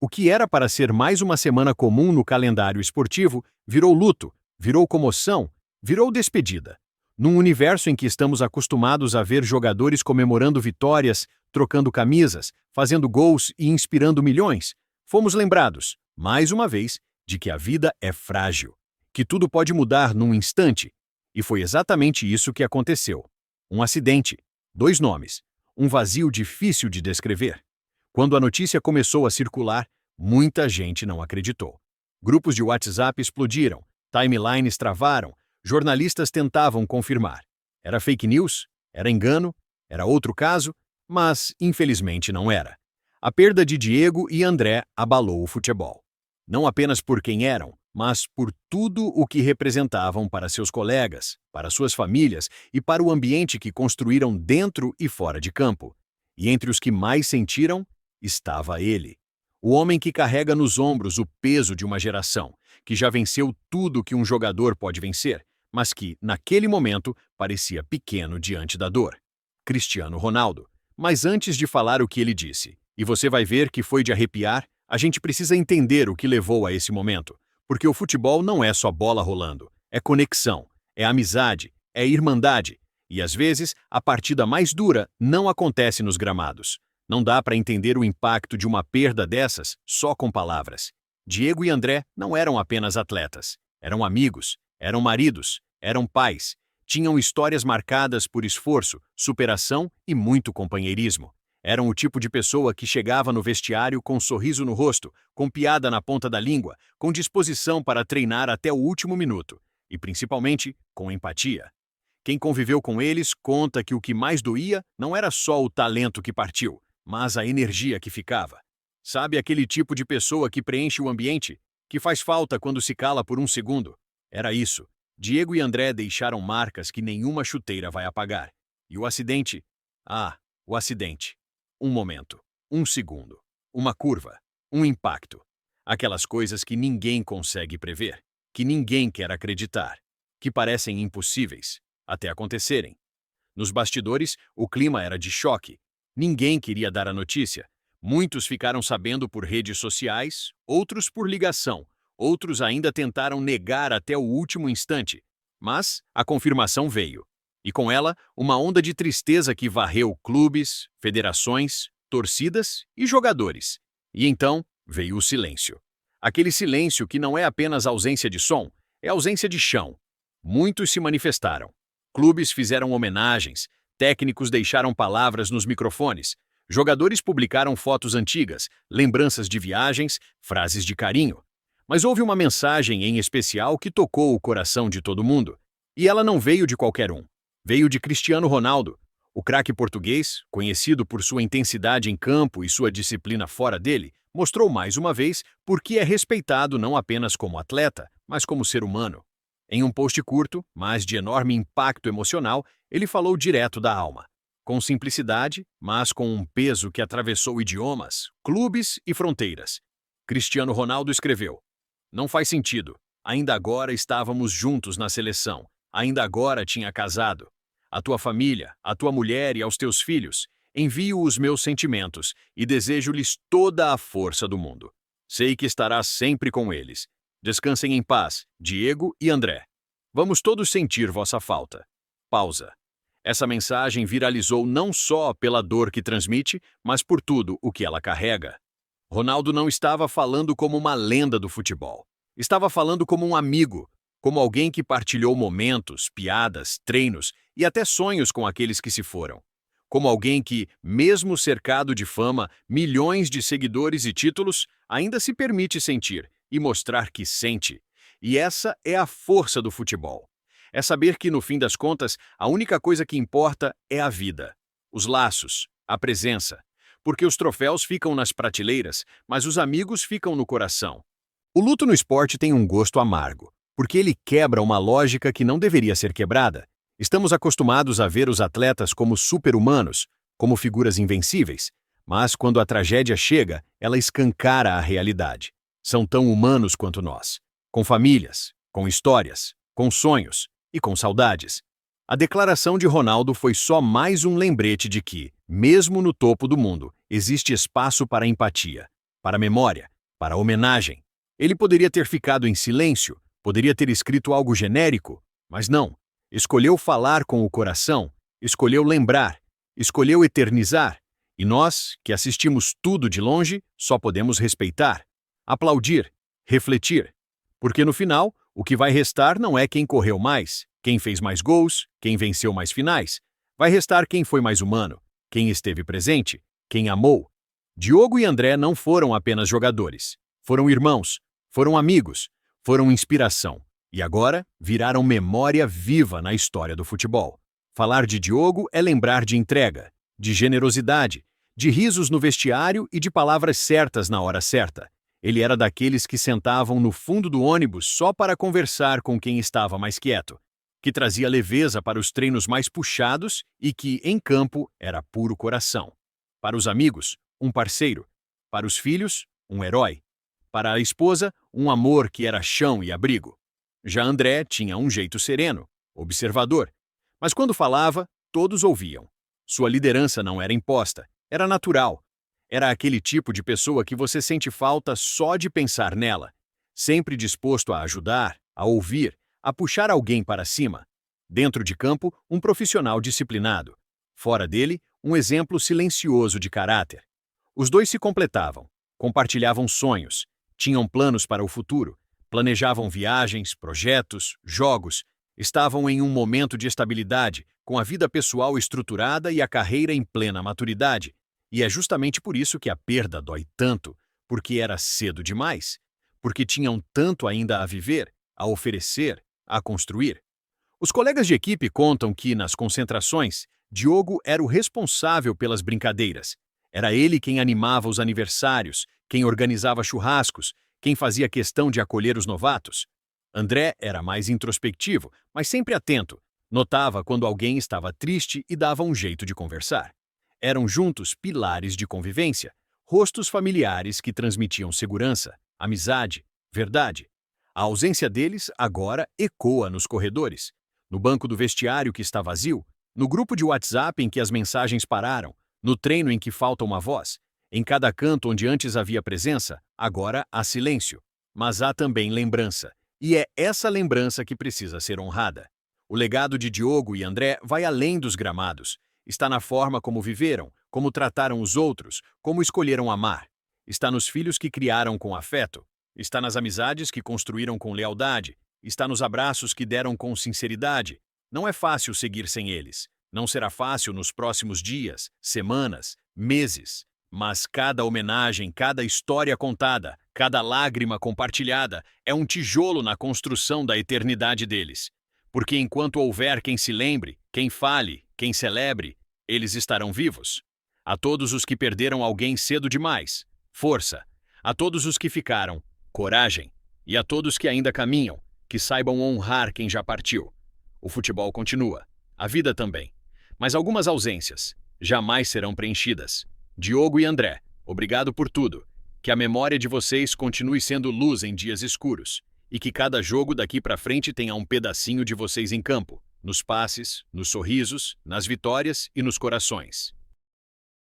O que era para ser mais uma semana comum no calendário esportivo virou luto, virou comoção, virou despedida. Num universo em que estamos acostumados a ver jogadores comemorando vitórias, trocando camisas, fazendo gols e inspirando milhões, fomos lembrados, mais uma vez, de que a vida é frágil, que tudo pode mudar num instante. E foi exatamente isso que aconteceu. Um acidente, 2 nomes, um vazio difícil de descrever. Quando a notícia começou a circular, muita gente não acreditou. Grupos de WhatsApp explodiram, timelines travaram, jornalistas tentavam confirmar. Era fake news? Era engano? Era outro caso? Mas, infelizmente, não era. A perda de Diego e André abalou o futebol. Não apenas por quem eram, mas por tudo o que representavam para seus colegas, para suas famílias e para o ambiente que construíram dentro e fora de campo. E entre os que mais sentiram, estava ele. O homem que carrega nos ombros o peso de uma geração, que já venceu tudo que um jogador pode vencer, mas que, naquele momento, parecia pequeno diante da dor. Cristiano Ronaldo. Mas antes de falar o que ele disse, e você vai ver que foi de arrepiar, a gente precisa entender o que levou a esse momento. Porque o futebol não é só bola rolando, é conexão, é amizade, é irmandade. E às vezes, a partida mais dura não acontece nos gramados. Não dá para entender o impacto de uma perda dessas só com palavras. Diego e André não eram apenas atletas. Eram amigos, eram maridos, eram pais. Tinham histórias marcadas por esforço, superação e muito companheirismo. Eram o tipo de pessoa que chegava no vestiário com um sorriso no rosto, com piada na ponta da língua, com disposição para treinar até o último minuto. E, principalmente, com empatia. Quem conviveu com eles conta que o que mais doía não era só o talento que partiu, mas a energia que ficava. Sabe aquele tipo de pessoa que preenche o ambiente? Que faz falta quando se cala por um segundo? Era isso. Diego e André deixaram marcas que nenhuma chuteira vai apagar. E o acidente? Ah, o acidente. Um momento, um segundo, uma curva, um impacto. Aquelas coisas que ninguém consegue prever, que ninguém quer acreditar, que parecem impossíveis, até acontecerem. Nos bastidores, o clima era de choque. Ninguém queria dar a notícia. Muitos ficaram sabendo por redes sociais, outros por ligação, outros ainda tentaram negar até o último instante. Mas a confirmação veio. E com ela, uma onda de tristeza que varreu clubes, federações, torcidas e jogadores. E então veio o silêncio. Aquele silêncio que não é apenas ausência de som, é ausência de chão. Muitos se manifestaram. Clubes fizeram homenagens, técnicos deixaram palavras nos microfones, jogadores publicaram fotos antigas, lembranças de viagens, frases de carinho. Mas houve uma mensagem em especial que tocou o coração de todo mundo. E ela não veio de qualquer um. Veio de Cristiano Ronaldo. O craque português, conhecido por sua intensidade em campo e sua disciplina fora dele, mostrou mais uma vez por que é respeitado não apenas como atleta, mas como ser humano. Em um post curto, mas de enorme impacto emocional, ele falou direto da alma. Com simplicidade, mas com um peso que atravessou idiomas, clubes e fronteiras. Cristiano Ronaldo escreveu: "Não faz sentido. Ainda agora estávamos juntos na seleção. Ainda agora tinha casado. A tua família, a tua mulher e aos teus filhos, envio os meus sentimentos e desejo-lhes toda a força do mundo. Sei que estarás sempre com eles. Descansem em paz, Diego e André. Vamos todos sentir vossa falta." Pausa. Essa mensagem viralizou não só pela dor que transmite, mas por tudo o que ela carrega. Ronaldo não estava falando como uma lenda do futebol. Estava falando como um amigo, como alguém que partilhou momentos, piadas, treinos e até sonhos com aqueles que se foram. Como alguém que, mesmo cercado de fama, milhões de seguidores e títulos, ainda se permite sentir e mostrar que sente. E essa é a força do futebol. É saber que, no fim das contas, a única coisa que importa é a vida. Os laços, a presença. Porque os troféus ficam nas prateleiras, mas os amigos ficam no coração. O luto no esporte tem um gosto amargo, porque ele quebra uma lógica que não deveria ser quebrada. Estamos acostumados a ver os atletas como super-humanos, como figuras invencíveis, mas quando a tragédia chega, ela escancara a realidade. São tão humanos quanto nós, com famílias, com histórias, com sonhos e com saudades. A declaração de Ronaldo foi só mais um lembrete de que, mesmo no topo do mundo, existe espaço para empatia, para memória, para a homenagem. Ele poderia ter ficado em silêncio, poderia ter escrito algo genérico, mas não. Escolheu falar com o coração, escolheu lembrar, escolheu eternizar. E nós, que assistimos tudo de longe, só podemos respeitar, aplaudir, refletir. Porque no final, o que vai restar não é quem correu mais, quem fez mais gols, quem venceu mais finais. Vai restar quem foi mais humano, quem esteve presente, quem amou. Diogo e André não foram apenas jogadores. Foram irmãos, foram amigos, foram inspiração. E agora viraram memória viva na história do futebol. Falar de Diogo é lembrar de entrega, de generosidade, de risos no vestiário e de palavras certas na hora certa. Ele era daqueles que sentavam no fundo do ônibus só para conversar com quem estava mais quieto, que trazia leveza para os treinos mais puxados e que, em campo, era puro coração. Para os amigos, um parceiro. Para os filhos, um herói. Para a esposa, um amor que era chão e abrigo. Já André tinha um jeito sereno, observador. Mas quando falava, todos ouviam. Sua liderança não era imposta, era natural. Era aquele tipo de pessoa que você sente falta só de pensar nela. Sempre disposto a ajudar, a ouvir, a puxar alguém para cima. Dentro de campo, um profissional disciplinado. Fora dele, um exemplo silencioso de caráter. Os dois se completavam, compartilhavam sonhos, tinham planos para o futuro, planejavam viagens, projetos, jogos, estavam em um momento de estabilidade, com a vida pessoal estruturada e a carreira em plena maturidade. E é justamente por isso que a perda dói tanto, porque era cedo demais, porque tinham tanto ainda a viver, a oferecer, a construir. Os colegas de equipe contam que, nas concentrações, Diogo era o responsável pelas brincadeiras. Era ele quem animava os aniversários, quem organizava churrascos, quem fazia questão de acolher os novatos. André era mais introspectivo, mas sempre atento. Notava quando alguém estava triste e dava um jeito de conversar. Eram juntos pilares de convivência, rostos familiares que transmitiam segurança, amizade, verdade. A ausência deles agora ecoa nos corredores, no banco do vestiário que está vazio, no grupo de WhatsApp em que as mensagens pararam, no treino em que falta uma voz. Em cada canto onde antes havia presença, agora há silêncio. Mas há também lembrança, e é essa lembrança que precisa ser honrada. O legado de Diogo e André vai além dos gramados. Está na forma como viveram, como trataram os outros, como escolheram amar. Está nos filhos que criaram com afeto. Está nas amizades que construíram com lealdade. Está nos abraços que deram com sinceridade. Não é fácil seguir sem eles. Não será fácil nos próximos dias, semanas, meses. Mas cada homenagem, cada história contada, cada lágrima compartilhada é um tijolo na construção da eternidade deles. Porque enquanto houver quem se lembre, quem fale, quem celebre, eles estarão vivos. A todos os que perderam alguém cedo demais, força. A todos os que ficaram, coragem. E a todos que ainda caminham, que saibam honrar quem já partiu. O futebol continua, a vida também. Mas algumas ausências jamais serão preenchidas. Diogo e André, obrigado por tudo. Que a memória de vocês continue sendo luz em dias escuros. E que cada jogo daqui para frente tenha um pedacinho de vocês em campo, nos passes, nos sorrisos, nas vitórias e nos corações.